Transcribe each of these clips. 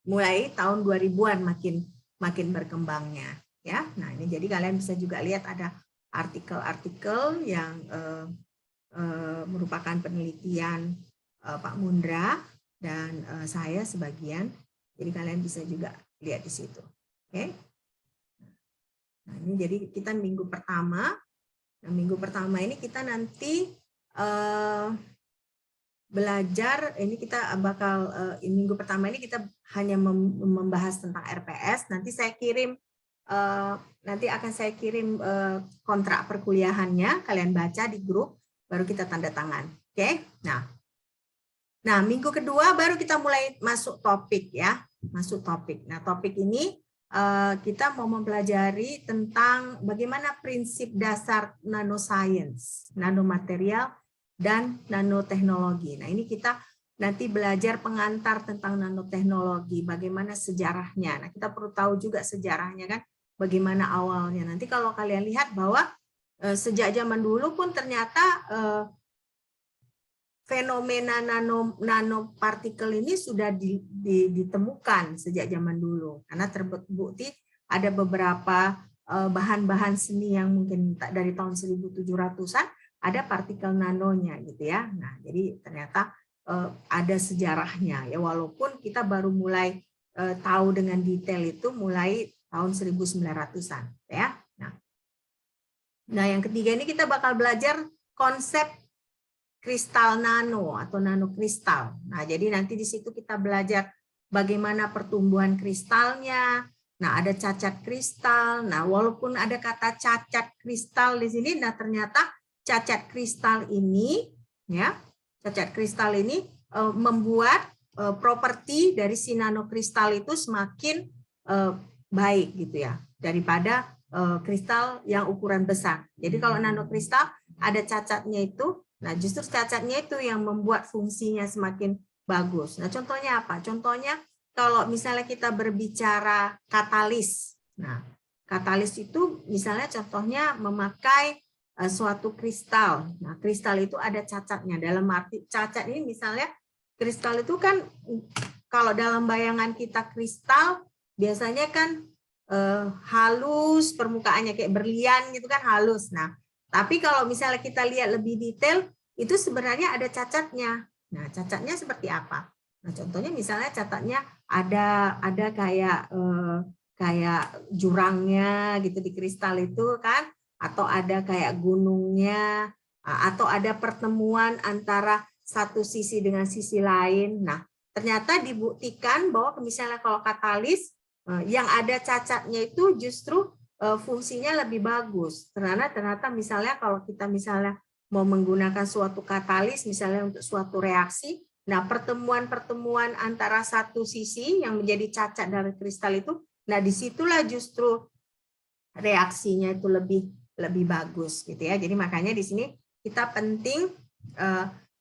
mulai tahun 2000-an makin berkembangnya ya. Nah, ini jadi kalian bisa juga lihat ada artikel-artikel yang merupakan penelitian Pak Mundra dan saya sebagian. Jadi kalian bisa juga lihat di situ. Oke. Nah, ini jadi kita minggu pertama. Nah, minggu pertama ini kita nanti belajar, ini kita bakal minggu pertama ini kita hanya membahas tentang RPS. Nanti saya kirim nanti akan saya kirim kontrak perkuliahannya, kalian baca di grup, baru kita tanda tangan. Oke. Nah, minggu kedua baru kita mulai masuk topik ya, masuk topik. Nah, topik ini kita mau mempelajari tentang bagaimana prinsip dasar nanoscience, nanomaterial, dan nanoteknologi. Nah, ini kita nanti belajar pengantar tentang nanoteknologi, bagaimana sejarahnya. Nah, kita perlu tahu juga sejarahnya kan, bagaimana awalnya. Nanti kalau kalian lihat bahwa sejak zaman dulu pun ternyata fenomena nanopartikel ini sudah ditemukan sejak zaman dulu. Karena terbukti ada beberapa bahan-bahan seni yang mungkin dari tahun 1700-an, ada partikel nanonya gitu ya. Nah, jadi ternyata ada sejarahnya ya, walaupun kita baru mulai tahu dengan detail itu mulai tahun 1900-an ya. Nah, yang ketiga ini kita bakal belajar konsep kristal nano atau nanokristal. Nah, jadi nanti di situ kita belajar bagaimana pertumbuhan kristalnya. Nah, ada cacat kristal. Nah, walaupun ada kata cacat kristal di sini, nah ternyata cacat kristal ini ya, cacat kristal ini membuat properti dari si nanokristal itu semakin baik gitu ya, daripada kristal yang ukuran besar. Jadi kalau nanokristal ada cacatnya itu, nah justru cacatnya itu yang membuat fungsinya semakin bagus. Nah, contohnya apa? Contohnya kalau misalnya kita berbicara katalis. Nah, katalis itu misalnya contohnya memakai suatu kristal. Nah, kristal itu ada cacatnya. Dalam arti cacat ini misalnya kristal itu kan kalau dalam bayangan kita kristal biasanya kan halus, permukaannya kayak berlian gitu kan, halus. Nah, tapi kalau misalnya kita lihat lebih detail itu sebenarnya ada cacatnya. Nah, cacatnya seperti apa? Nah, contohnya misalnya cacatnya ada kayak jurangnya gitu di kristal itu kan, atau ada kayak gunungnya, atau ada pertemuan antara satu sisi dengan sisi lain. Nah, ternyata dibuktikan bahwa misalnya kalau katalis yang ada cacatnya itu justru fungsinya lebih bagus. Ternyata misalnya kalau kita misalnya mau menggunakan suatu katalis misalnya untuk suatu reaksi, nah pertemuan-pertemuan antara satu sisi yang menjadi cacat dari kristal itu, nah disitulah justru reaksinya itu lebih bagus gitu ya. Jadi makanya di sini kita penting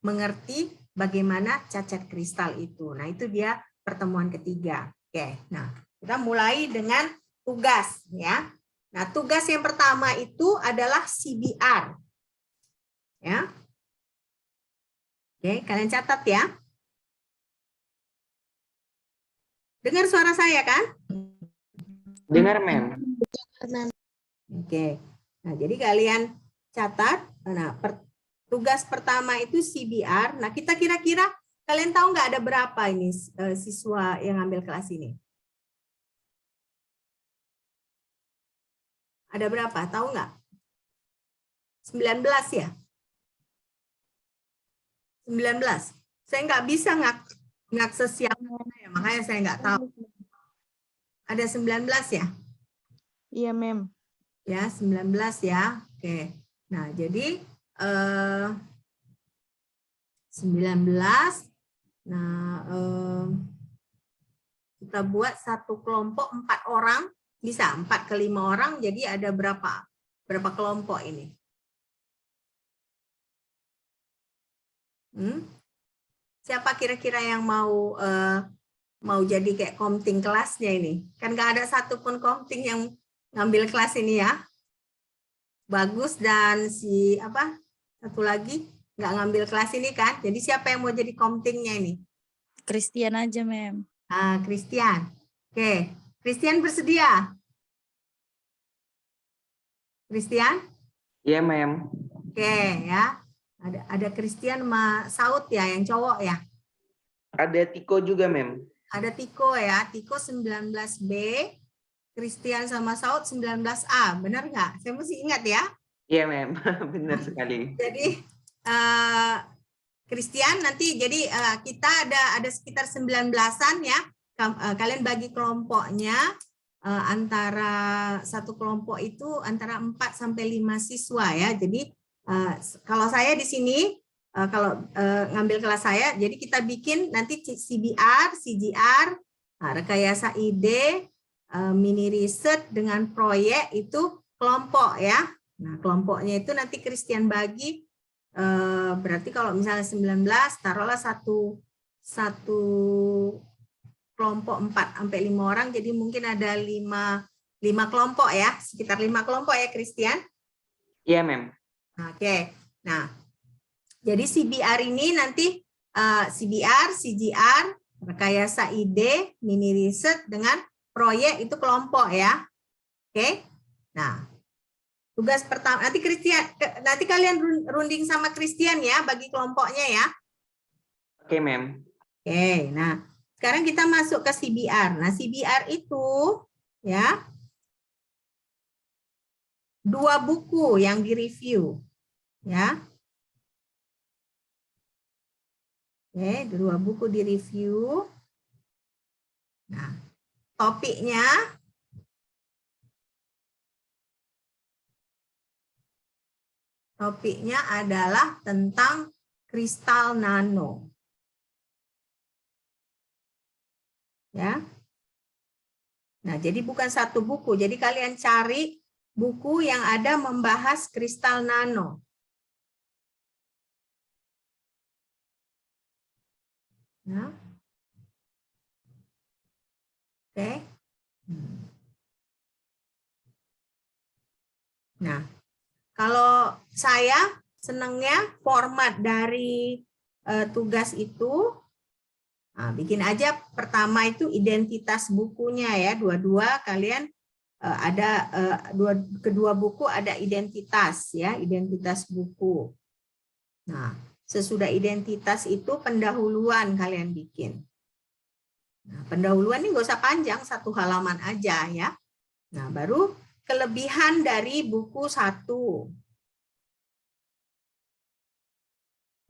mengerti bagaimana cacat kristal itu. Nah, itu dia pertemuan ketiga. Oke. Nah, kita mulai dengan tugas ya. Nah, tugas yang pertama itu adalah CBR. Ya. Oke, kalian catat ya. Dengar suara saya kan? Dengar, Mem. Oke. Nah, jadi kalian catat. Nah, tugas pertama itu CBR. Nah, kita kira-kira kalian tahu nggak ada berapa ini siswa yang ambil kelas ini? Ada berapa? Tahu nggak? 19 ya? 19. Saya nggak bisa ngakses yang mana ya, makanya saya nggak tahu. Ada 19 ya? Iya, Mem. Ya, 19 ya. Oke. Nah, jadi 19. Nah, kita buat satu kelompok 4 orang, bisa 4 ke 5 orang, jadi ada berapa kelompok ini? Siapa kira-kira yang mau jadi kayak komting kelasnya ini? Kan nggak ada satupun komting yang ngambil kelas ini ya. Bagus dan satu lagi nggak ngambil kelas ini kan? Jadi siapa yang mau jadi komtingnya ini? Christian aja, Mem. Christian. Oke, Christian bersedia? Christian? Iya, Mem. Oke, ya. Ada Christian sama Saud ya, yang cowok ya. Ada Tiko juga, Mem. Ada Tiko ya, Tiko 19B, Christian sama Saud 19A, benar nggak? Saya mesti ingat ya. Iya, Mem. Benar sekali. Jadi Christian nanti jadi kita ada sekitar 19-an ya. Kalian bagi kelompoknya antara satu kelompok itu antara 4 sampai 5 siswa ya. Jadi kalau saya di sini kalau ngambil kelas saya, jadi kita bikin nanti CBR, CGR, rekayasa ide, mini riset dengan proyek itu kelompok ya. Nah, kelompoknya itu nanti Christian bagi berarti kalau misalnya 19 taruhlah satu kelompok 4 sampai 5 orang, jadi mungkin ada 5 kelompok ya, sekitar 5 kelompok ya Christian. Iya, Mem. Oke. Nah, jadi CBR ini nanti CBR, CGR, rekayasa ide, mini riset dengan proyek itu kelompok ya. Oke. Nah, tugas pertama nanti Christian, nanti kalian runding sama Christian ya bagi kelompoknya ya. Oke, Mem. Oke, nah sekarang kita masuk ke CBR. Nah, CBR itu ya 2 buku yang direview ya. Oke, 2 buku direview. Nah, topiknya adalah tentang kristal nano. Ya. Nah, jadi bukan satu buku. Jadi kalian cari buku yang ada membahas kristal nano. Ya. Oke. Nah, kalau saya senangnya format dari tugas itu, bikin aja pertama itu identitas bukunya ya, dua-dua kalian ada kedua buku ada identitas ya, identitas buku. Nah, sesudah identitas itu pendahuluan kalian bikin. Nah, pendahuluan ini nggak usah panjang, 1 halaman aja ya. Nah, baru kelebihan dari buku 1.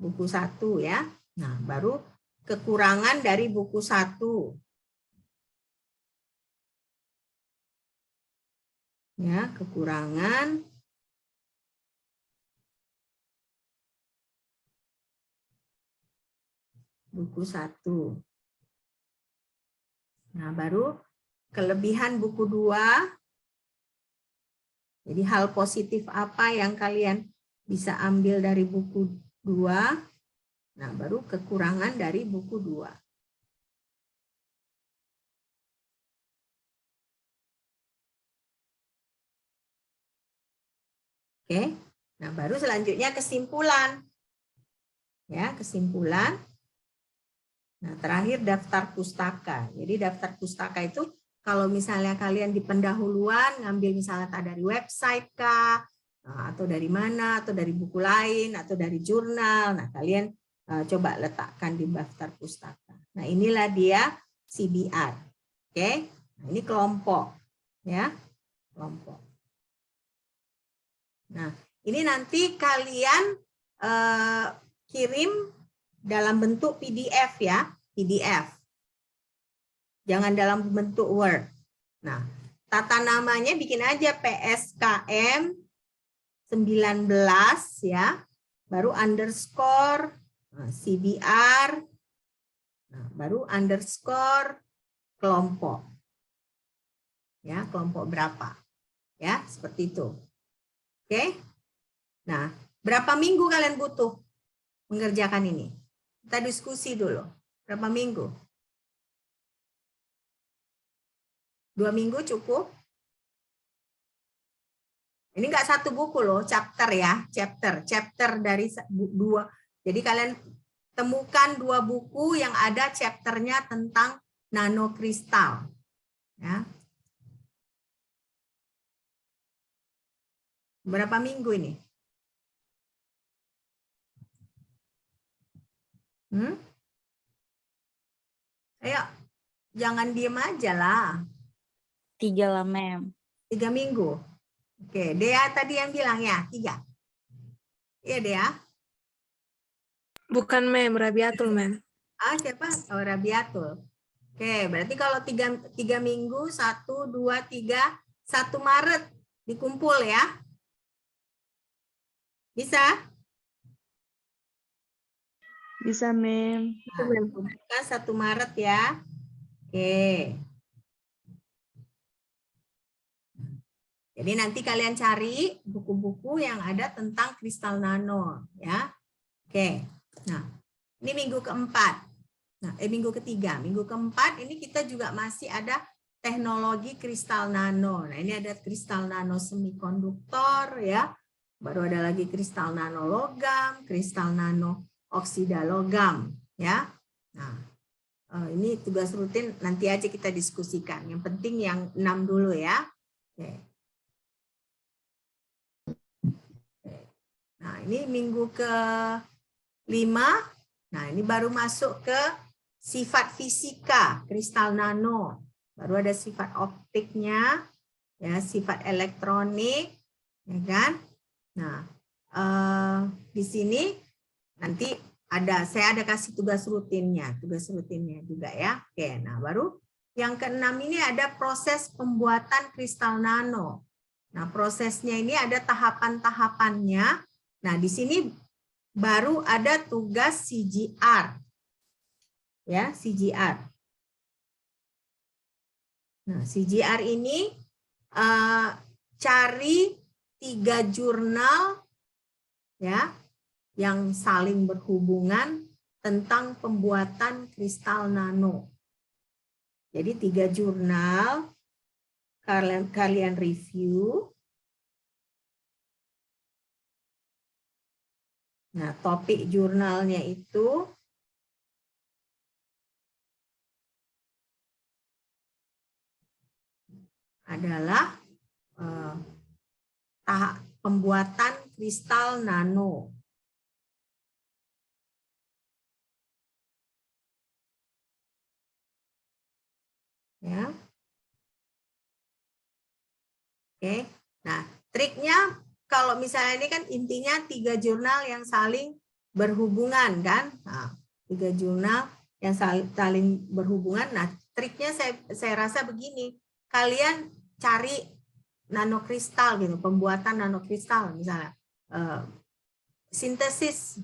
Buku 1 ya. Nah, baru kekurangan dari buku 1. Ya, kekurangan. Buku 1. Nah, baru kelebihan buku 2. Jadi hal positif apa yang kalian bisa ambil dari buku 2. Nah, baru kekurangan dari buku 2. Oke. Nah, baru selanjutnya kesimpulan. Ya, kesimpulan. Nah, terakhir daftar pustaka. Jadi daftar pustaka itu kalau misalnya kalian di pendahuluan ngambil misalnya dari website kah, atau dari mana, atau dari buku lain, atau dari jurnal. Nah, kalian coba letakkan di daftar pustaka. Nah, inilah dia CBR. Oke. Nah, ini kelompok ya. Kelompok. Nah, ini nanti kalian kirim dalam bentuk PDF ya, PDF. Jangan dalam bentuk Word. Nah, tata namanya bikin aja PSKM 19 ya, baru underscore CBR, nah, baru underscore kelompok. Ya, kelompok berapa? Ya, seperti itu. Oke. Nah, berapa minggu kalian butuh mengerjakan ini? Kita diskusi dulu. Berapa minggu? 2 minggu cukup? Ini enggak satu buku loh, chapter ya, chapter dari 2. Jadi kalian temukan 2 buku yang ada chapternya tentang nanokristal. Ya. Berapa minggu ini? Ayo, jangan diem aja lah. 3 lah, Mem. 3 minggu. Oke, Dea tadi yang bilang ya, 3. Iya, Dea? Bukan Mem, Rabiatul Mem. Ah, siapa? Oh, Rabiatul. Oke, berarti kalau 3 minggu, 1, 2, 3, 1 Maret dikumpul ya. Bisa? Bisa, Mem. Nah, 1 Maret ya. Oke. Jadi nanti kalian cari buku-buku yang ada tentang kristal nano ya. Oke. Nah, ini minggu keempat. Nah, minggu ketiga. Minggu keempat ini kita juga masih ada teknologi kristal nano. Nah, ini ada kristal nano semikonduktor ya. Baru ada lagi kristal nano logam, kristal nano oksida logam ya. Nah, ini tugas rutin nanti aja kita diskusikan. Yang penting yang 6 dulu ya. Oke. Nah, ini minggu ke-5. Nah, ini baru masuk ke sifat fisika kristal nano. Baru ada sifat optiknya, ya, sifat elektronik, ya kan? Nah, di sini nanti saya ada kasih tugas rutinnya juga ya. Oke, nah baru yang ke-6 ini ada proses pembuatan kristal nano. Nah, prosesnya ini ada tahapan-tahapannya. Nah, di sini baru ada tugas CGR. Ya, CGR. Nah, CGR ini cari 3 jurnal ya yang saling berhubungan tentang pembuatan kristal nano. Jadi 3 jurnal kalian review. Nah, topik jurnalnya itu adalah tahap pembuatan kristal nano. Ya. Oke. Nah, triknya kalau misalnya ini kan intinya 3 jurnal yang saling berhubungan kan. Nah, 3 jurnal yang saling berhubungan. Nah, triknya saya rasa begini. Kalian cari nanokristal gitu, pembuatan nanokristal misalnya. Synthesis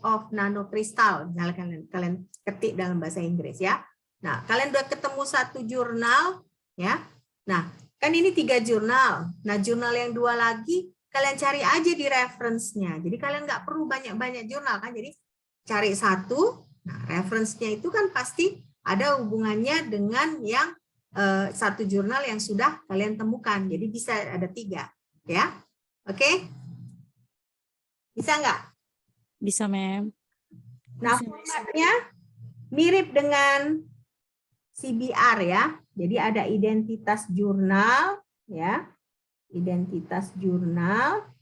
of nanokristal, misalnya kalian ketik dalam bahasa Inggris ya. Nah, kalian udah ketemu 1 jurnal ya. Nah, kan ini 3 jurnal. Nah, jurnal yang 2 lagi kalian cari aja di reference-nya. Jadi kalian nggak perlu banyak-banyak jurnal kan. Jadi cari 1. Nah, reference-nya itu kan pasti ada hubungannya dengan yang 1 jurnal yang sudah kalian temukan. Jadi bisa ada 3 ya. Oke? Bisa nggak? Bisa, Mem. Nah, formatnya mirip dengan CBR ya. Jadi ada identitas jurnal ya. Identitas jurnal.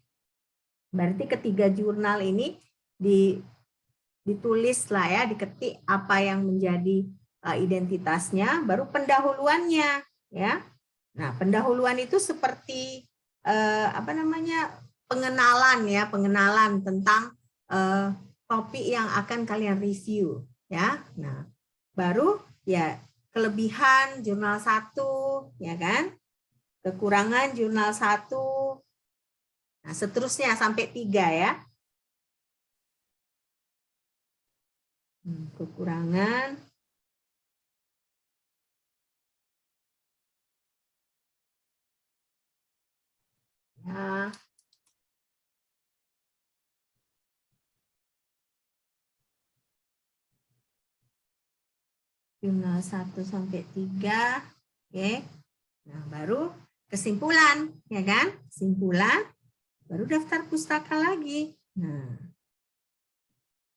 Berarti ketiga jurnal ini ditulis lah ya, diketik apa yang menjadi identitasnya, baru pendahuluannya ya. Nah, pendahuluan itu seperti pengenalan ya, pengenalan tentang topik yang akan kalian review ya. Nah, baru ya kelebihan jurnal 1 ya kan, kekurangan jurnal 1, nah seterusnya sampai 3 ya. Kekurangan, ya. Jurnal 1 sampai 3. Oke. Nah, baru kesimpulan, ya kan? Kesimpulan, baru daftar pustaka lagi. Nah.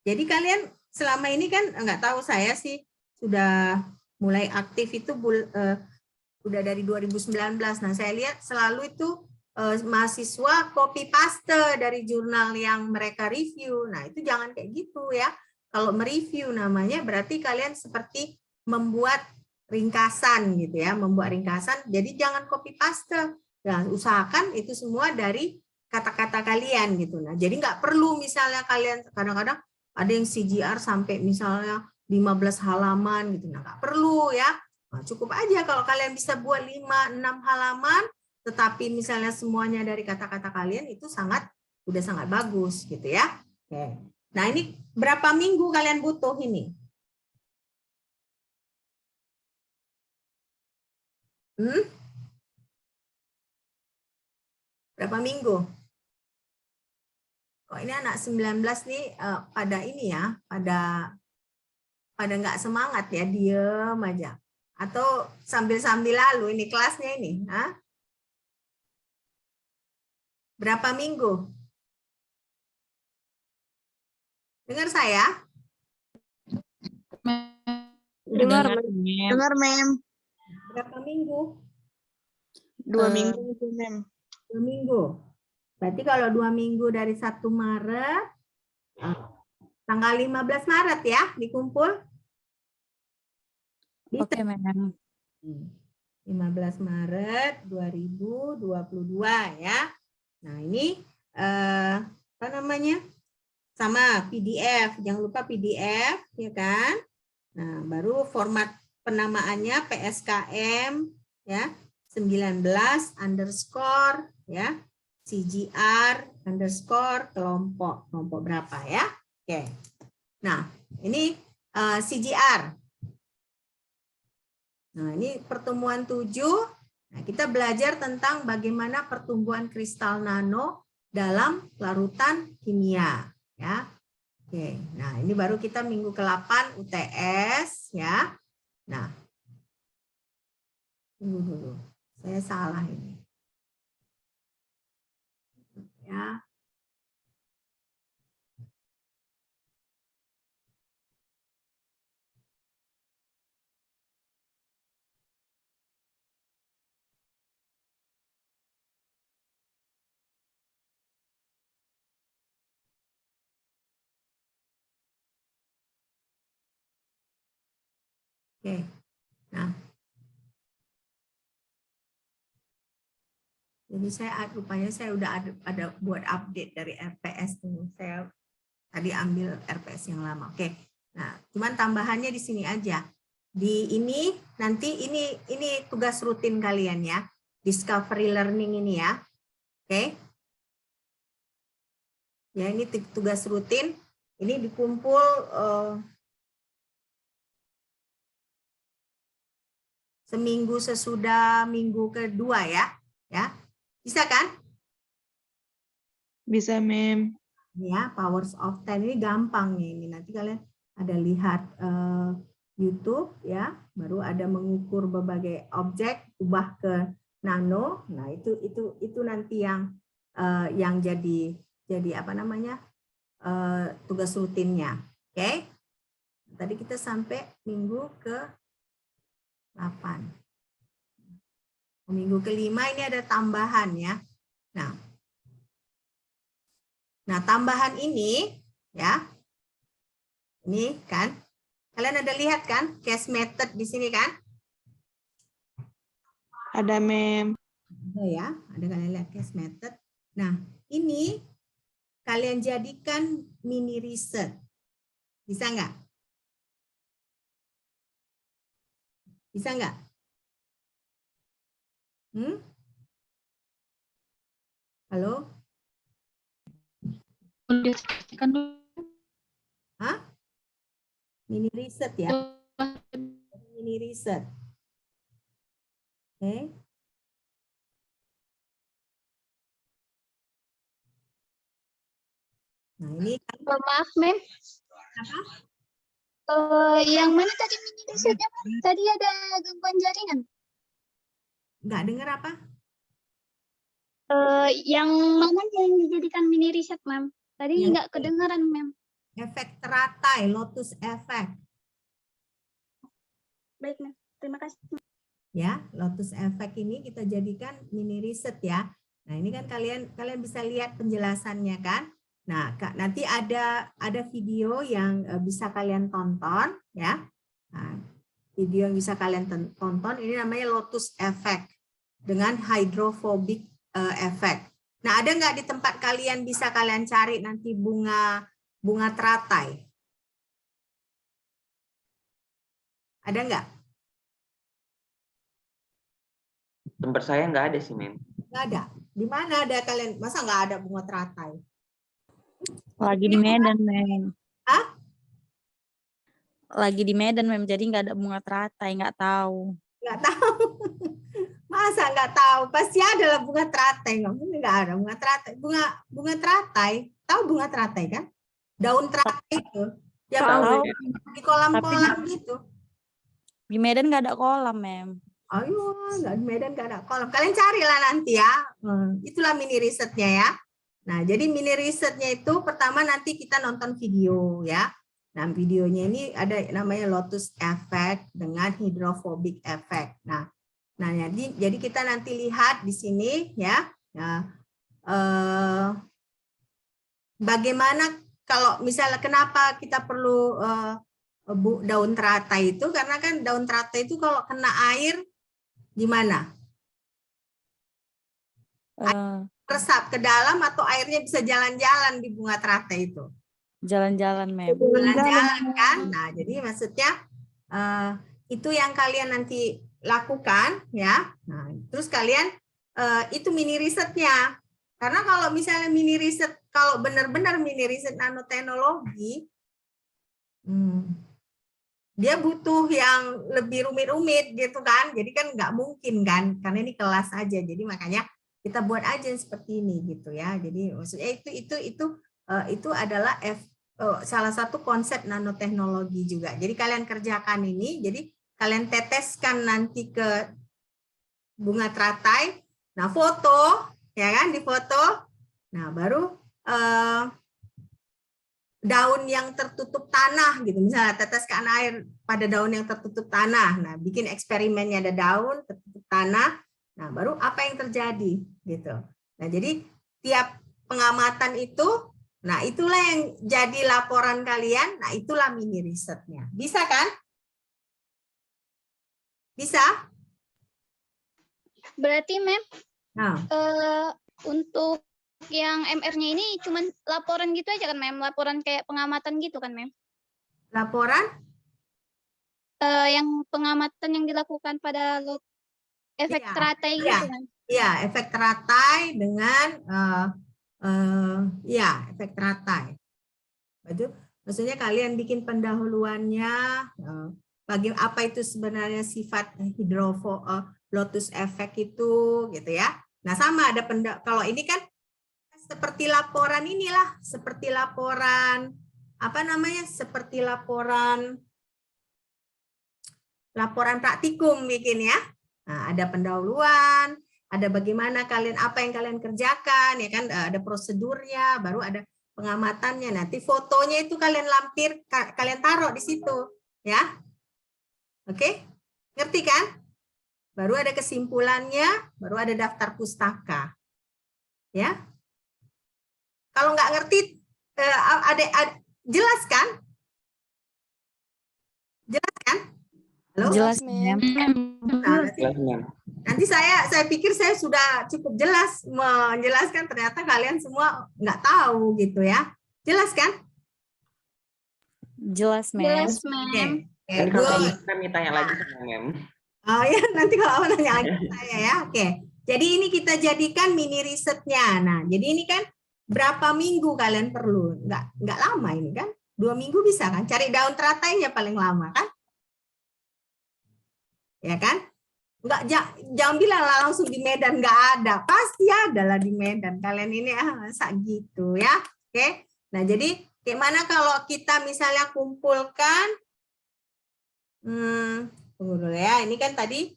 Jadi kalian selama ini kan nggak tahu, saya sih sudah mulai aktif itu udah dari 2019. Nah, saya lihat selalu itu mahasiswa copy paste dari jurnal yang mereka review. Nah, itu jangan kayak gitu ya. Kalau mereview namanya berarti kalian seperti membuat ringkasan gitu ya, membuat ringkasan. Jadi jangan copy paste. Nah, usahakan itu semua dari kata-kata kalian gitu. Nah, jadi nggak perlu misalnya kalian kadang-kadang ada yang CGR sampai misalnya 15 halaman gitu. Nah, nggak perlu ya. Nah, cukup aja kalau kalian bisa buat 5-6 halaman, tetapi misalnya semuanya dari kata-kata kalian, itu udah sangat bagus gitu ya. Oke. Nah, ini berapa minggu kalian butuh ini? Berapa minggu? Oh, ini anak 19 nih pada ini ya, pada nggak semangat ya, diem aja. Atau sambil-sambil lalu ini kelasnya ini. Hah? Berapa minggu? Dengar saya? Dengar, Dengar, Mem. Mem. Dengar, Mem. Berapa minggu? 2 minggu itu, Mem. 2 minggu. Berarti kalau 2 minggu dari 1 Maret, tanggal 15 Maret ya, dikumpul? Oke, Mem. 15 Maret 2022 ya. Nah, ini apa namanya? Sama PDF, jangan lupa PDF ya kan? Nah, baru format penamaannya PSKM ya, 19 underscore ya, CGR underscore kelompok berapa ya? Oke. Nah, ini CGR. Nah, ini pertemuan 7. Nah, kita belajar tentang bagaimana pertumbuhan kristal nano dalam larutan kimia ya. Oke. Nah, ini baru kita minggu ke-8 UTS ya. Nah, tunggu dulu. Saya salah ini. Ya. Oke. Nah. Jadi rupanya saya udah ada buat update dari RPS tuh. Saya tadi ambil RPS yang lama. Oke. Nah, cuman tambahannya di sini aja. Di ini nanti ini tugas rutin kalian ya. Discovery learning ini ya. Oke. Ya, ini tugas rutin. Ini dikumpul seminggu sesudah minggu kedua ya. Ya. Bisa kan? Bisa, Mem. Ya, powers of 10 ini gampang nih. Ini nanti kalian ada lihat YouTube ya, baru ada mengukur berbagai objek, ubah ke nano. Nah, itu nanti yang jadi apa namanya? Tugas rutinnya. Oke. Tadi kita sampai minggu ke-8. Minggu ke-5 ini ada tambahan ya. Nah, tambahan ini ya. Ini kan. Kalian ada lihat kan case method di sini kan? Ada, Mem. Ada ya, ada kalian lihat case method. Nah, ini kalian jadikan mini riset. Bisa nggak? Bisa nggak? Halo? Hah? Mini riset ya? Mini riset. Oke. Nah, ini kan Maaf, Mem. apa? Yang mana tadi mini risetnya, Mem? Tadi ada gangguan jaringan. Nggak dengar apa? Yang mana yang dijadikan mini riset, Mem? Tadi Yang nggak kedengaran, Mem. efek teratai, lotus effect. Baik, Mem. Terima kasih. Ya, lotus effect ini kita jadikan mini riset ya. Nah, ini kan kalian bisa lihat penjelasannya kan. Nah, nanti ada video yang bisa kalian tonton ya. Nah, video yang bisa kalian tonton ini namanya lotus effect dengan hydrophobic effect. Nah, ada nggak di tempat kalian bisa kalian cari nanti bunga teratai? Ada nggak? Tempat saya nggak ada sih, Mem. Nggak ada. Di mana ada kalian? Masa nggak ada bunga teratai? Lagi di Medan, Mem. Hah? Lagi di Medan, Mem. Jadi nggak ada bunga teratai, nggak tahu. Nggak tahu. Masa nggak tahu? Pasti ada lah bunga teratai. Nggak mungkin nggak ada bunga teratai. Bunga teratai. Tahu bunga teratai kan? Daun teratai itu. Yang Tahu. di kolam-kolam gitu. Di Medan nggak ada kolam, Mem. Ayo, nggak di Medan nggak ada kolam. Kalian carilah nanti ya. Itulah mini risetnya ya. Nah, jadi mini risetnya itu pertama nanti kita nonton video ya. Nah, videonya ini ada namanya lotus effect dengan hydrophobic effect. Nah, jadi kita nanti lihat di sini ya. Nah, bagaimana kalau misalnya kenapa kita perlu daun teratai itu, karena kan daun teratai itu kalau kena air gimana? Resap ke dalam atau airnya bisa jalan-jalan di bunga teratai itu? Jalan-jalan, Mem. Jalan-jalan kan? Nah, jadi maksudnya itu yang kalian nanti lakukan ya. Nah, terus kalian itu mini risetnya. Karena kalau misalnya mini riset, kalau benar-benar mini riset nanoteknologi, dia butuh yang lebih rumit-rumit gitu kan. Jadi kan nggak mungkin kan, karena ini kelas aja. Jadi makanya kita buat aja seperti ini gitu ya. Jadi maksudnya itu adalah salah satu konsep nanoteknologi juga. Jadi kalian kerjakan ini, jadi kalian teteskan nanti ke bunga teratai. Nah, foto ya kan, difoto. Nah, baru daun yang tertutup tanah gitu, misalnya teteskan air pada daun yang tertutup tanah. Nah, bikin eksperimennya ada daun tertutup tanah. Nah, baru apa yang terjadi gitu. Nah, jadi tiap pengamatan itu, nah itulah yang jadi laporan kalian. Nah, itulah mini risetnya. Bisa kan? Bisa? Berarti, Mem, Nah, untuk yang MR-nya ini cuman laporan gitu aja kan, Mem? Laporan kayak pengamatan gitu kan, Mem? laporan? Yang pengamatan yang dilakukan pada efek Iya, teratai iya. gitu kan? Iya, efek teratai dengan efek teratai. Itu maksudnya kalian bikin pendahuluannya, apa itu sebenarnya sifat lotus effect itu gitu ya. Nah, sama ada kalau ini kan seperti laporan inilah, seperti laporan apa namanya? Seperti laporan praktikum bikin ya. Nah, ada pendahuluan, ada bagaimana kalian, apa yang kalian kerjakan, ya kan, ada prosedurnya, baru ada pengamatannya. Nanti fotonya itu kalian kalian taruh di situ, ya. Oke, ngerti kan? Baru ada kesimpulannya, baru ada daftar pustaka, ya. Kalau nggak ngerti, jelas kan? Jelas kan? Halo? Jelas, Mem. Nah, Jelas, Mem. nanti saya pikir saya sudah cukup jelas menjelaskan, ternyata kalian semua nggak tahu gitu ya. Jelas kan? Jelas, Mem. Jelas, Mem. Dan kalau kami tanya lagi sama Mem. Oh ya, nanti kalau mau nanya lagi ke saya ya. Oke. Jadi ini kita jadikan mini risetnya. Nah, jadi ini kan berapa minggu kalian perlu? Nggak lama ini kan? 2 minggu bisa kan? Cari daun teratainya paling lama kan? Ya kan? Jangan bilang langsung di Medan nggak ada, pasti ada lah di Medan. Kalian ini masa gitu ya. Oke. Nah, jadi gimana kalau kita misalnya kumpulkan tunggu dulu ya, ini kan tadi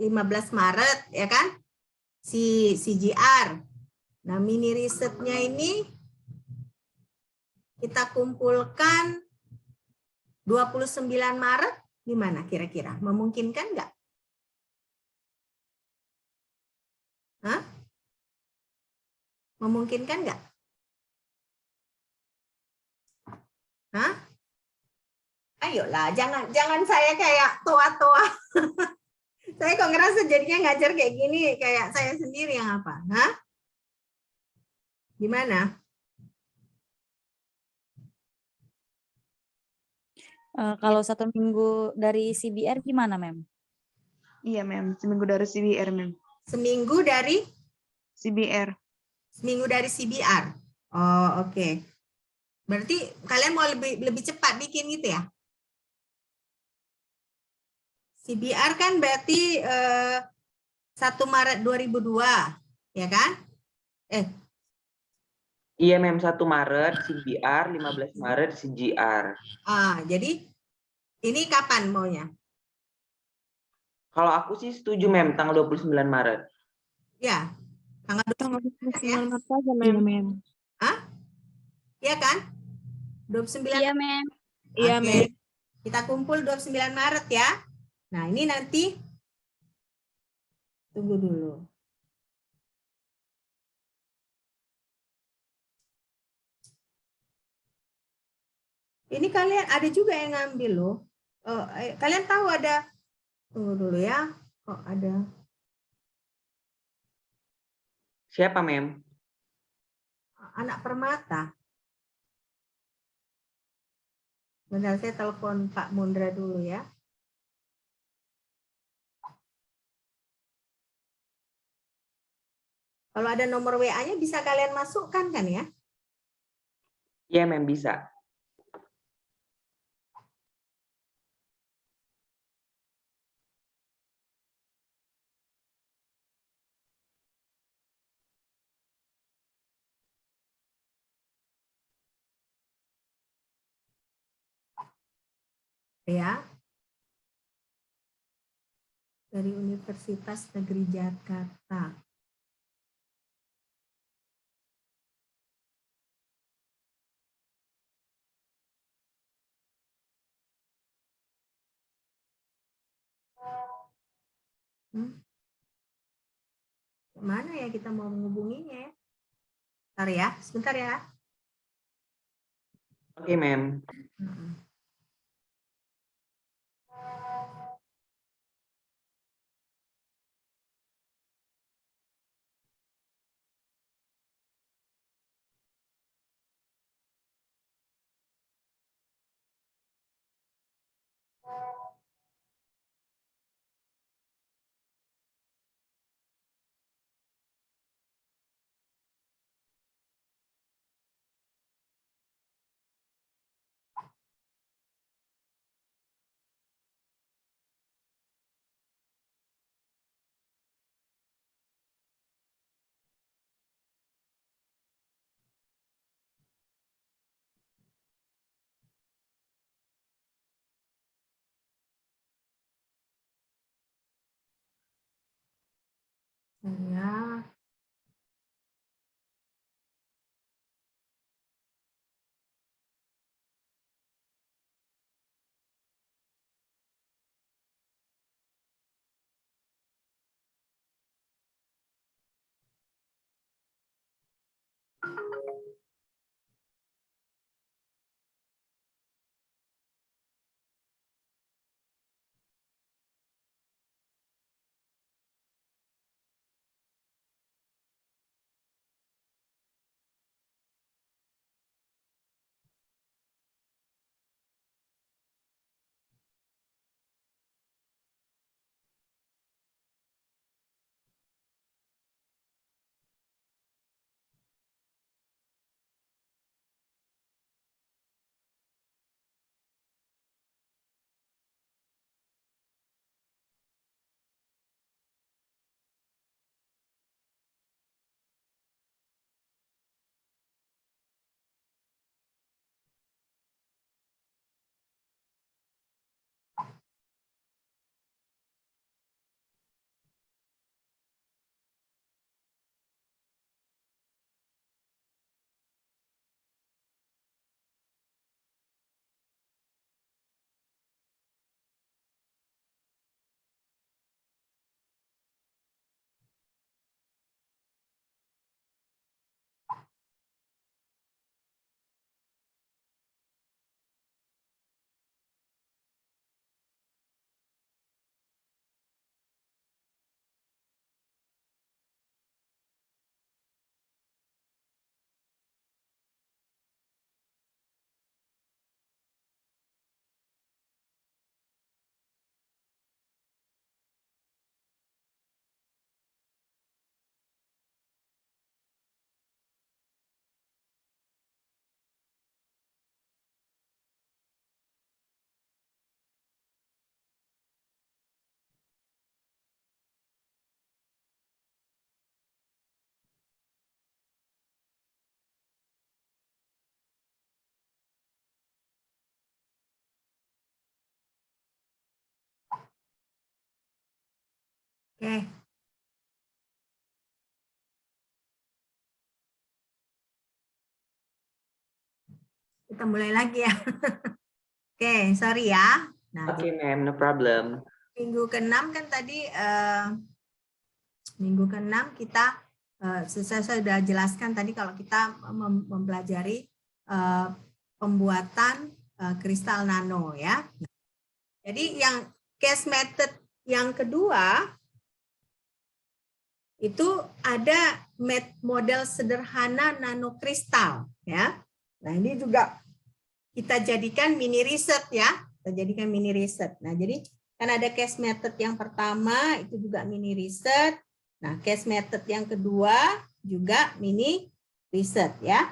15 Maret ya kan, si CGR. Nah, mini risetnya ini kita kumpulkan 29 Maret, gimana kira-kira? Memungkinkan nggak? Hah? Memungkinkan nggak? Hah? Ayolah, jangan saya kayak tua-tua. Saya kok ngerasa jadinya ngajar kayak gini, kayak saya sendiri yang apa? Hah? Gimana? Kalau 1 minggu dari CBR gimana, Mem? Iya, Mem. Seminggu dari CBR, Mem. Seminggu dari CBR. CBR. Oh, oke. Berarti kalian mau lebih cepat bikin gitu ya? CBR kan berarti 1 Maret 2002, ya kan? Iya, Mem, 1 Maret CBR, 15 Maret CGR. Jadi ini kapan maunya? Kalau aku sih setuju, Mem, tanggal 29 Maret. Ya, tanggal Tanggal 29 ya? 29 Maret aja, Mem. Iya, Mem. Hah? Iya kan? 29. Iya, Mem. Iya, Oke. Mem. Kita kumpul 29 Maret ya. Nah, ini nanti tunggu dulu. Ini kalian ada juga yang ngambil loh. Kalian tahu ada, tunggu dulu ya. Kok ada? Siapa, Mem? Anak Permata. Bentar, saya telepon Pak Mundra dulu ya. Kalau ada nomor WA-nya bisa kalian masukkan kan ya? Iya, Mem, bisa. Ya. Dari Universitas Negeri Jakarta. Mana ya kita mau menghubunginya ya? Bentar ya, sebentar ya. Oke, Mem. Ya. Oke. Kita mulai lagi ya. Oke, sorry ya. Nah, Oke, ma'am, no problem. minggu ke-6 kan tadi minggu ke-6 kita saya sudah jelaskan tadi kalau kita mempelajari pembuatan kristal nano ya. Jadi yang case method yang kedua itu ada model sederhana nanokristal ya. Nah, ini juga kita jadikan mini riset ya. Kita jadikan mini riset. Nah, jadi kan ada case method yang pertama itu juga mini riset. Nah, case method yang kedua juga mini riset ya.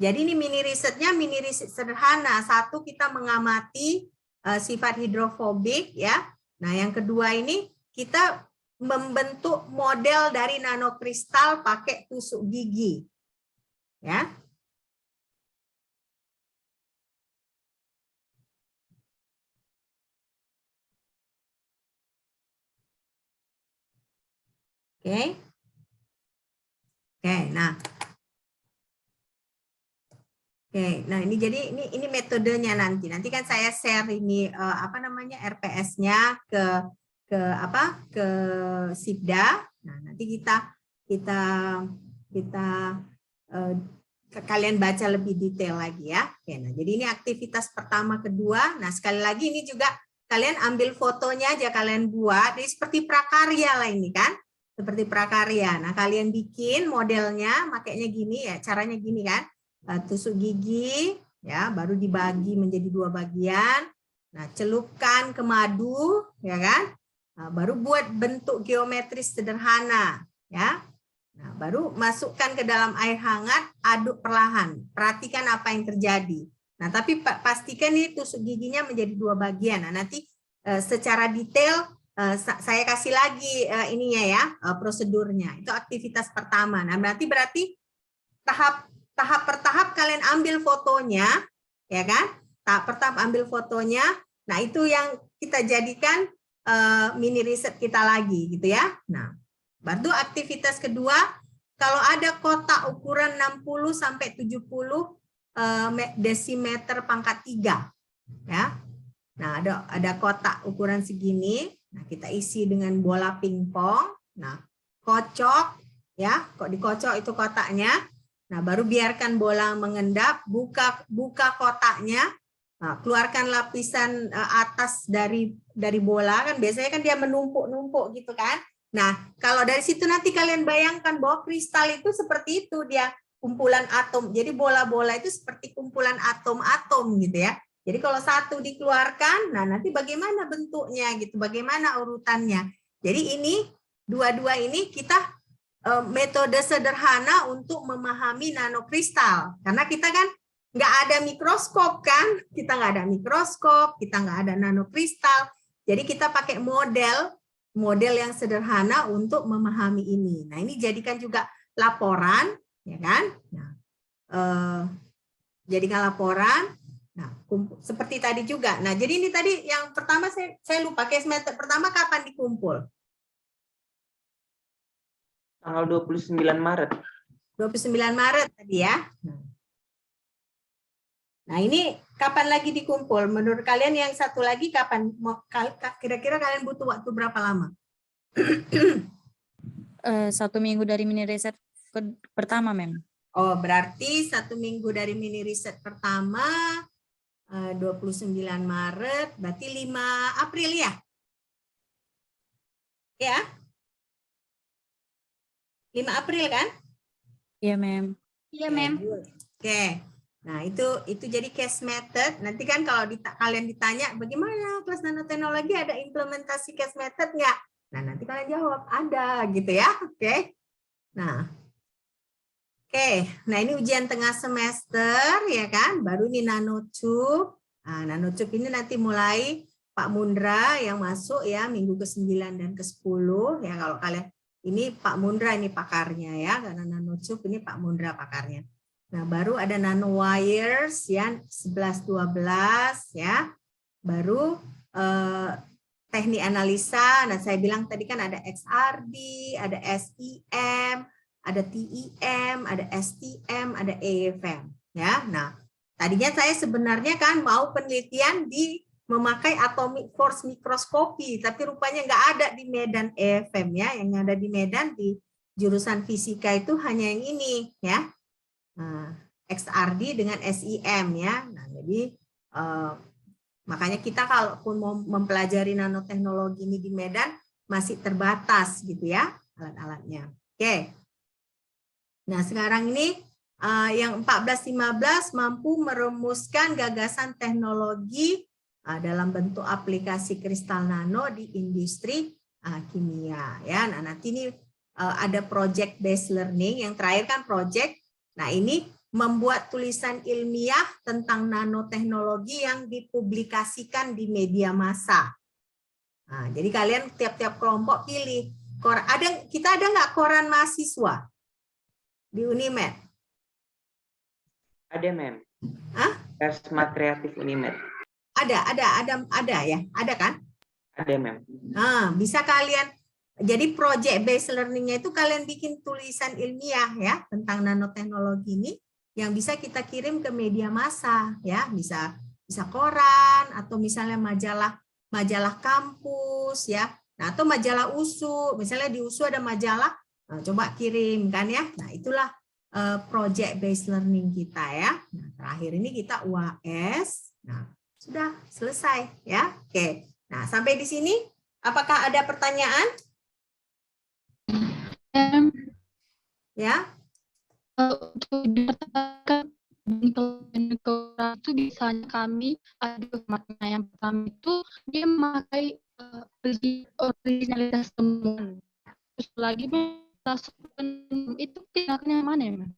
Jadi ini mini risetnya mini riset sederhana. Satu, kita mengamati sifat hidrofobik ya. Nah, yang kedua ini kita membentuk model dari nanokristal pakai tusuk gigi. Ya. Oke. Oke, nah. Oke, nah ini jadi ini metodenya nanti. Nanti kan saya share ini apa namanya RPS-nya ke Sibda. Nah, nanti kita kalian baca lebih detail lagi ya. Oke, nah jadi ini aktivitas pertama kedua. Nah, sekali lagi ini juga kalian ambil fotonya aja kalian buat. Jadi seperti prakarya lah ini kan. Seperti prakarya. Nah, kalian bikin modelnya makanya gini ya, caranya gini kan. Tusuk gigi ya, baru dibagi menjadi 2 bagian. Nah, celupkan ke madu ya kan. Nah, baru buat bentuk geometris sederhana ya. Nah, baru masukkan ke dalam air hangat, aduk perlahan. Perhatikan apa yang terjadi. Nah, tapi pastikan ini tusuk giginya menjadi 2 bagian. Nah, nanti secara detail saya kasih lagi ininya ya, prosedurnya. Itu aktivitas pertama. Nah, berarti tahap per tahap kalian ambil fotonya, ya kan? Tahap per tahap ambil fotonya. Nah, itu yang kita jadikan mini riset kita lagi gitu ya. Nah, baru aktivitas kedua, kalau ada kotak ukuran 60 sampai 70 desimeter pangkat 3 ya. Nah, ada kotak ukuran segini. Nah, kita isi dengan bola pingpong. Nah, kocok ya, kok dikocok itu kotaknya. Nah, baru biarkan bola mengendap, buka kotaknya. Nah, keluarkan lapisan atas dari bola kan biasanya kan dia menumpuk-numpuk gitu kan. Nah, kalau dari situ nanti kalian bayangkan bahwa kristal itu seperti itu, dia kumpulan atom. Jadi bola-bola itu seperti kumpulan atom-atom gitu ya. Jadi kalau satu dikeluarkan, nah nanti bagaimana bentuknya gitu, bagaimana urutannya. Jadi ini dua-dua ini kita metode sederhana untuk memahami nanokristal. Karena kita kan nggak ada mikroskop kan, kita nggak ada mikroskop, kita nggak ada nanokristal. Jadi kita pakai model yang sederhana untuk memahami ini. Nah, ini jadikan juga laporan, ya kan? Nah, jadikan laporan. Nah, seperti tadi juga. Nah, jadi ini tadi yang pertama saya lupa, case method pertama kapan dikumpul? Tanggal 29 Maret. 29 Maret tadi ya. Nah, ini kapan lagi dikumpul? Menurut kalian yang satu lagi kapan? Kira-kira kalian butuh waktu berapa lama? 1 minggu dari mini riset pertama, Mem. Oh, berarti 1 minggu dari mini riset pertama, 29 Maret, berarti 5 April ya? Ya? 5 April kan? Iya, Mem. Iya, Mem. Oke. Nah, itu jadi case method. Nanti kan kalau kalian ditanya bagaimana kelas nanoteknologi ada implementasi case method nggak? Nah, nanti kalian jawab ada gitu ya. Oke. Nah, nah ini ujian tengah semester ya kan, baru ini nanotube. Nah, nanotube ini nanti mulai Pak Mundra yang masuk ya minggu ke-9 dan ke-10 ya. Kalau kalian ini Pak Mundra ini pakarnya ya, karena nanotube ini Pak Mundra pakarnya. Nah, baru ada nanowires ya 11-12 ya. Baru teknik analisa. Nah, saya bilang tadi kan ada XRD, ada SIM, ada TEM, ada STM, ada EFM. Ya, nah tadinya saya sebenarnya kan mau penelitian di memakai atomic force mikroskopi, tapi rupanya nggak ada di Medan EFM ya. Yang ada di Medan di jurusan fisika itu hanya yang ini ya. Nah, XRD dengan SIM ya. Nah, jadi makanya kita kalaupun mau mempelajari nanoteknologi ini di Medan masih terbatas gitu ya alat-alatnya. Oke. Nah, sekarang ini yang 14-15 mampu merumuskan gagasan teknologi dalam bentuk aplikasi kristal nano di industri kimia ya. Nah, nanti ini ada project based learning, yang terakhir kan project. Nah, ini membuat tulisan ilmiah tentang nanoteknologi yang dipublikasikan di media massa. Nah, jadi kalian tiap-tiap kelompok pilih. Kita ada nggak koran mahasiswa di Unimed? Ada, Mem. Hah? Persma Kreatif Unimed. Ada ya, ada kan? Ada, Mem. Nah, bisa kalian, jadi project based learning-nya itu kalian bikin tulisan ilmiah ya tentang nanoteknologi ini yang bisa kita kirim ke media massa ya, bisa koran atau misalnya majalah kampus ya. Nah, atau majalah USU, misalnya di USU ada majalah, nah, coba kirim kan ya. Nah, itulah project based learning kita ya. Nah, terakhir ini kita UAS. Nah, sudah selesai ya. Oke. Nah, sampai di sini apakah ada pertanyaan? Ya. Untuk dikatakan itu biasanya kami ada matematika yang pertama itu dia memakai originalitas temuan. Terus lagi itu tindakannya mana ya, Mem?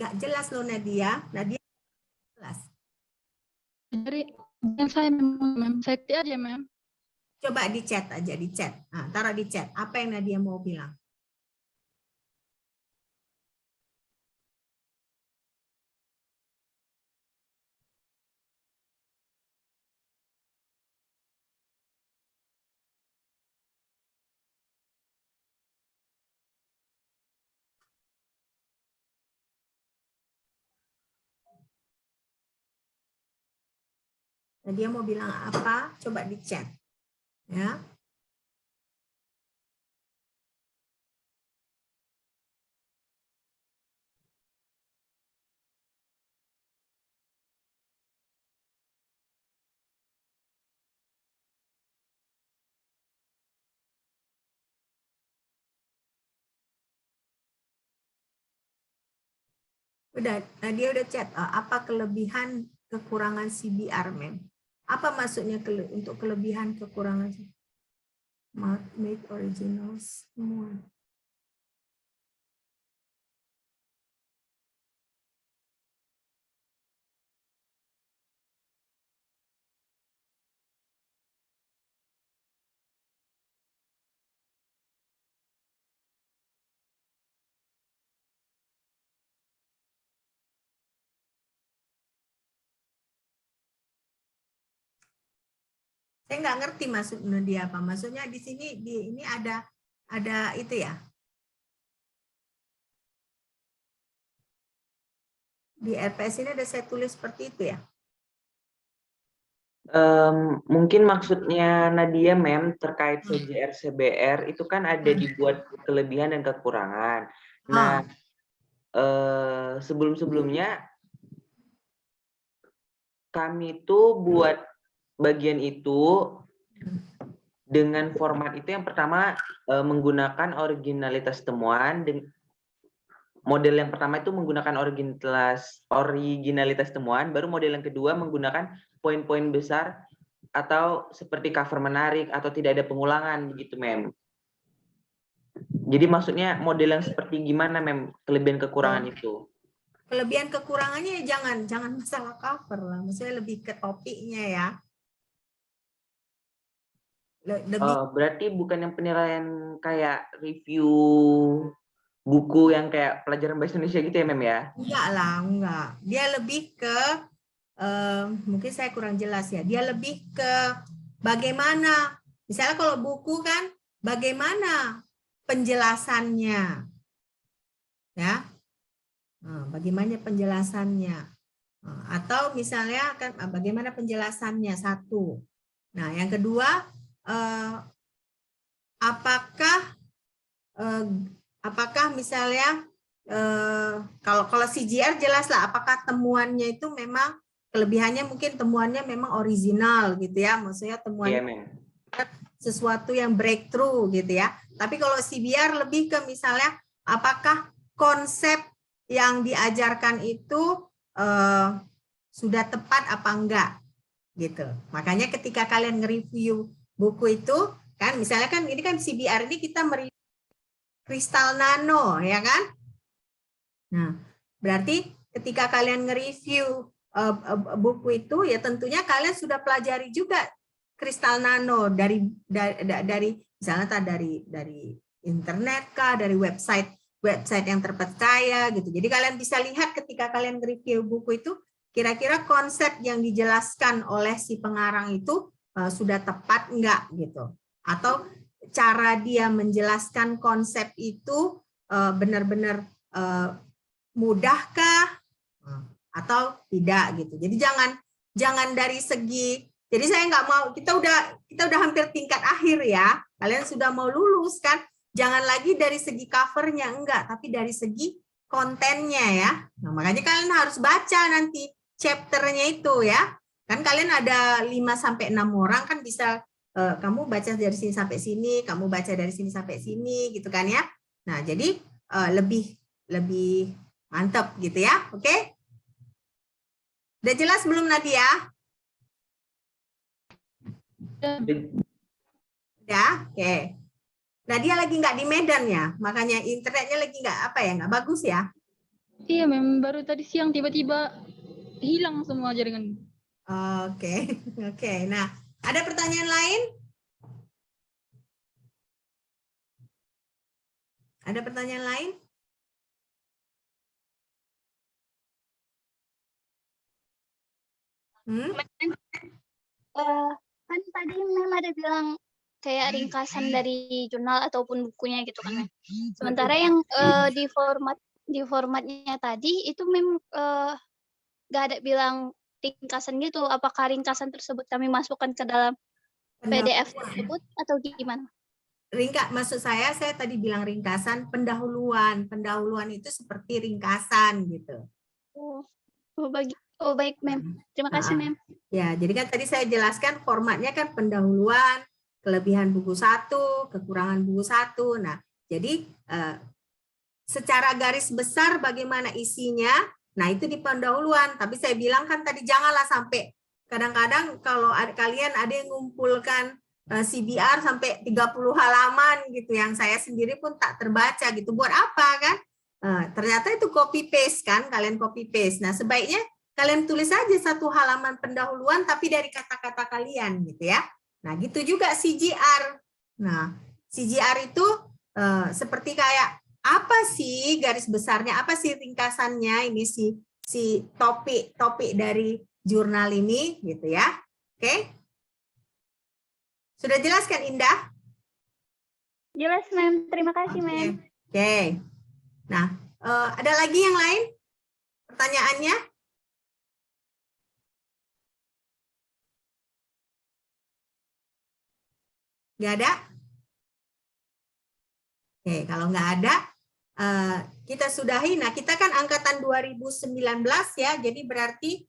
Nggak jelas loh Nadia. Nadia jelas. Dari yang saya memang saya aja, Mem. Coba di chat aja, di chat. Nah, taruh di chat. Apa yang Nadia mau bilang? Nadia mau bilang apa? Coba di chat. Ya. Udah, Nadia udah chat. Apa kelebihan kekurangan CBR, Mem? Apa maksudnya untuk kelebihan kekurangan? Make originals semua. Saya nggak ngerti maksudnya dia apa. Maksudnya di sini ini ada itu ya. Di RPS ini ada saya tulis seperti itu ya. Mungkin maksudnya Nadia, Mem, terkait CJR CBR itu kan ada dibuat kelebihan dan kekurangan. Nah, sebelum-sebelumnya kami tuh buat bagian itu dengan format itu yang pertama menggunakan originalitas temuan. Model yang pertama itu menggunakan originalitas temuan, baru model yang kedua menggunakan poin-poin besar atau seperti cover menarik atau tidak ada pengulangan begitu, Mem. Jadi maksudnya model yang seperti gimana, Mem, kelebihan kekurangan itu? Kelebihan kekurangannya jangan masalah cover lah, maksudnya lebih ke topiknya ya. Berarti bukan yang penilaian kayak review buku yang kayak pelajaran bahasa Indonesia gitu ya, Mem ya? Enggak lah, enggak. Dia lebih ke mungkin saya kurang jelas ya. Dia lebih ke bagaimana Misalnya kalau buku kan, bagaimana penjelasannya, ya? Bagaimana penjelasannya? Atau misalnya kan bagaimana penjelasannya satu. Nah, yang kedua, apakah misalnya kalau CGR jelas lah, apakah temuannya itu memang kelebihannya mungkin temuannya memang original gitu ya, maksudnya temuannya sesuatu yang breakthrough gitu ya. Tapi kalau CBR lebih ke misalnya apakah konsep yang diajarkan itu sudah tepat apa enggak gitu. Makanya ketika kalian nge-review buku itu kan, misalnya kan ini kan CBR ini kita mereview kristal nano ya kan. Nah, berarti ketika kalian nge-review buku itu ya tentunya kalian sudah pelajari juga kristal nano dari misalnya dari internet kah, dari website yang terpercaya gitu. Jadi kalian bisa lihat ketika kalian nge-review buku itu kira-kira konsep yang dijelaskan oleh si pengarang itu sudah tepat enggak gitu. Atau cara dia menjelaskan konsep itu benar-benar mudahkah atau tidak gitu. Jadi jangan dari segi, jadi saya nggak mau, kita udah hampir tingkat akhir ya, kalian sudah mau lulus kan, jangan lagi dari segi covernya enggak, tapi dari segi kontennya ya. Nah, makanya kalian harus baca nanti chapternya itu ya. Kan kalian ada 5-6 orang kan bisa kamu baca dari sini sampai sini, kamu baca dari sini sampai sini gitu kan ya. Nah, jadi lebih mantap gitu ya. Oke? Udah jelas belum Nadia? Udah? Oke. Nadia lagi nggak di Medan ya? Makanya internetnya lagi nggak bagus ya? Iya, memang baru tadi siang tiba-tiba hilang semua jaringan. Oke. Oke. Nah, ada pertanyaan lain? Ada pertanyaan lain? Kan tadi Mem ada bilang kayak ringkasan dari jurnal ataupun bukunya gitu kan. Sementara yang di formatnya tadi itu Mem nggak ada bilang ringkasan gitu. Apakah ringkasan tersebut kami masukkan ke dalam PDF tersebut atau gimana? Maksud saya tadi bilang ringkasan pendahuluan. Pendahuluan itu seperti ringkasan gitu. Baik, Mem. Terima kasih, Mem. Ya, jadi kan tadi saya jelaskan formatnya kan pendahuluan, kelebihan buku 1, kekurangan buku 1. Nah, jadi secara garis besar bagaimana isinya, nah itu di pendahuluan. Tapi saya bilang kan tadi janganlah sampai, kadang-kadang kalau kalian ada yang ngumpulkan CBR sampai 30 halaman gitu, yang saya sendiri pun tak terbaca gitu. Buat apa kan? Ternyata itu copy paste kan, kalian copy paste. Nah, sebaiknya kalian tulis aja 1 halaman pendahuluan tapi dari kata-kata kalian gitu ya. Nah, gitu juga CGR. Nah, CGR itu seperti kayak apa sih garis besarnya, apa sih ringkasannya ini si topik dari jurnal ini gitu ya. Oke? Sudah jelas kan Indah? Jelas, Mem. Terima kasih, Mem. Oke. Nah, ada lagi yang lain pertanyaannya? Nggak ada? Oke, kalau nggak ada, kita sudahi. Nah, kita kan angkatan 2019 ya, jadi berarti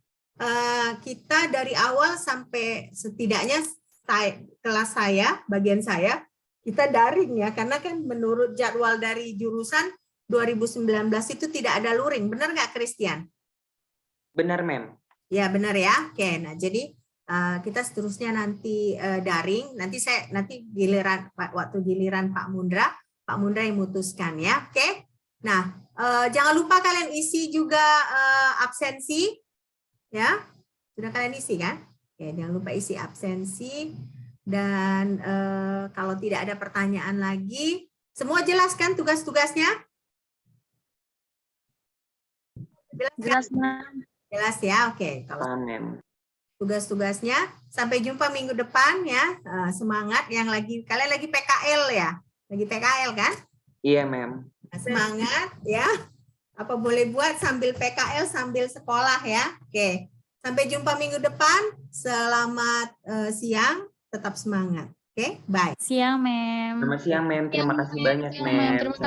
kita dari awal sampai setidaknya kelas saya, bagian saya, kita daring ya, karena kan menurut jadwal dari jurusan 2019 itu tidak ada luring. Benar nggak, Christian? Benar, Mem. Ya, benar ya. Oke, nah jadi kita seterusnya nanti daring. Nanti giliran waktu giliran Pak Mundra yang memutuskan ya. Oke. Nah, jangan lupa kalian isi juga absensi ya. Sudah kalian isi kan? Oke, jangan lupa isi absensi dan kalau tidak ada pertanyaan lagi, semua jelas kan tugas-tugasnya? Jelas, Jelas, Mem. jelas ya. Oke, kalau Mem. tugas-tugasnya. Sampai jumpa minggu depan ya. Semangat yang kalian lagi PKL ya. Lagi PKL kan? Iya, Mem. Nah, semangat ya. Apa boleh buat sambil PKL sambil sekolah ya. Oke. Sampai jumpa minggu depan. Selamat siang. Tetap semangat. Oke, bye. Siang, Mem. Selamat siang, Mem. Terima kasih banyak, Siang, Mem. Mem. Terima